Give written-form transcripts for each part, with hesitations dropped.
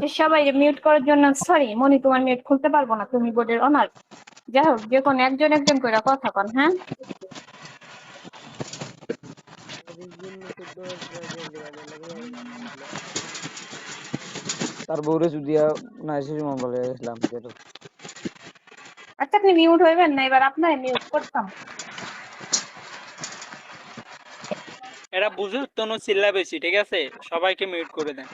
যে সবাই মিউট করার জন্য সরি মনি, তোমার মিউট খুলতে পারবো না, তুমি বোর্ডের অনার। যাই হোক, যে কোনো একজন একজন করে কথা কন, হ্যাঁ? তার বউরে যদি না এসে মন ভালো গেছিলাম যেটা আচ্ছা, আপনি মিউট হইবেন না, এবার আপনার মিউট করতাম। এরা বুঝে তনু চিল্লা বেশি, ঠিক আছে, সবাইকে মিউট করে দেন।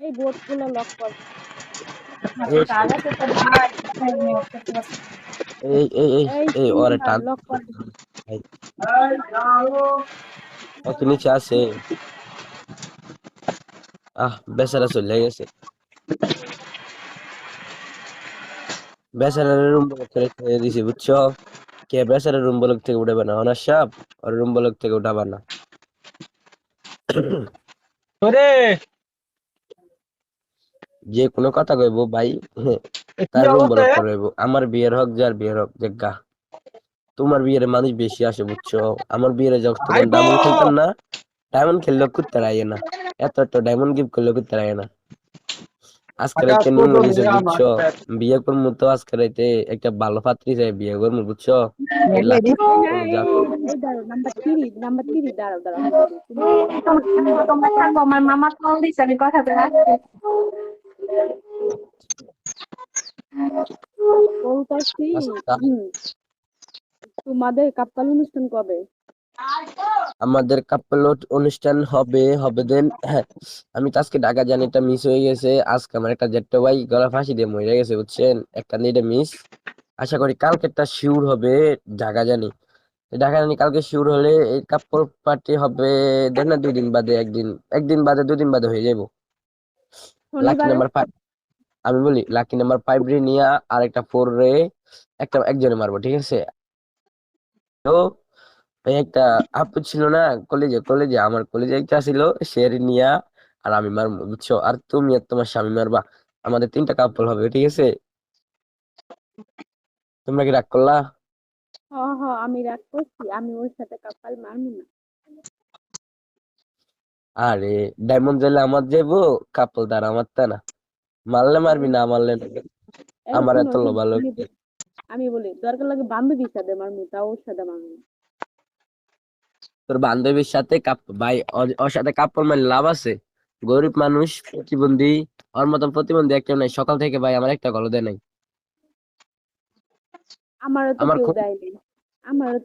এই বোর্ড গুলো লক কর। এই এই এই এই এই ওরে টান লক কর। কি নিচে আছে? বেচারা চলে গেছে। বেচারার রুম ব্লক করে ছেড়ে দিছি, বুঝছো? কে বেচারার রুম ব্লক থেকে উঠাবে না, অনার সাপ আর রুম ব্লক থেকে উঠাবা না। যে কোনো কথা কইবো ভাই, তার রুম ব্লক করবো। আমার বিয়ের হোক যার বিয়ের হোক, জাগা তোমার বিয়ের মানুষ বেশি আসে, বুঝছো? আমার বিয়ের যখন ডায়মন্ড খেলতাম না, ডায়মন্ড খেললেও করতে রায় না, এত ডায়মন্ড গিফট করলেও করতে রায় না। আজকে রাইতে নিমু নিছে, বুঝছো? বিয়ে করবো তো আজকে রাইতে একটা ভালো পাত্রী চাই, বিয়ে করবো, বুঝছো? নাম্বার 3 দাঁড়াও দাঁড়াও। তোমরা থাকো, আমার মামা কল দিচ্ছে, আমি কথা বলে আসছি। বলতাছি তোমাদের কাপ্তাল অনুষ্ঠান কবে? আমাদের কাপল অনুষ্ঠান হবে দেন। হ্যাঁ, আমি তো আজকে ঢাকা জানি, এটা মিস হয়ে গেছে। আজকে আমার একটা জেঠ্ট ভাই গলা ফাঁসি দিয়ে মরে গেছে, বুঝছেন? একটা নিডে মিস। আশা করি কালকেরটা শিওর হবে ঢাকা জানি। ঢাকা জানি কালকে শিওর হলে এই কাপল পার্টি হবে দেন না, 2 দিন বাদে, একদিন বাদে 2 দিন বাদে হয়ে যাবো। লাকি শনিবারে? নাম্বার 5, আমি বলি লাকি নাম্বার 5 রে নিয়া আর একটা 4 রে একজনে মারবো, ঠিক আছে? তো এই একটা আপু ছিল না কলেজে আমার কলেজে একটা ছিল, সে নিয়া আর আমি মারবো, বুঝছো? আর তুমি আর তোমার স্বামী মারবা। আমাদের 3টা কাপল হবে, ঠিক আছে? তোমরা কি রাগ করলা? আমি রাগ করছি, আমি ওর সাথে কাপ্তাল মারবো না। আরে ডায়মন্ড জেলে আমার যাইবো, কাপল তার আমার তা না। মারলে মারবি, না মারলে না। এই আমার শোনো এত শোনো, লোভা লোক। আমি বলি দরকার লাগে বান্ধবীর সাথে মারবো, তাও ওর সাথে মারবো না। তোর বান্ধবীর সাথে ভাই, ওর সাথে কাপল মানে লাভ আছে? গরিব মানুষ, প্রতিবন্ধী, ওর মতন প্রতিবন্ধী একটা নাই। সকাল থেকে ভাই আমার একটা কল দেয় নাই। আমারও তো আমার কেউ খুব দেয়নি। আমারও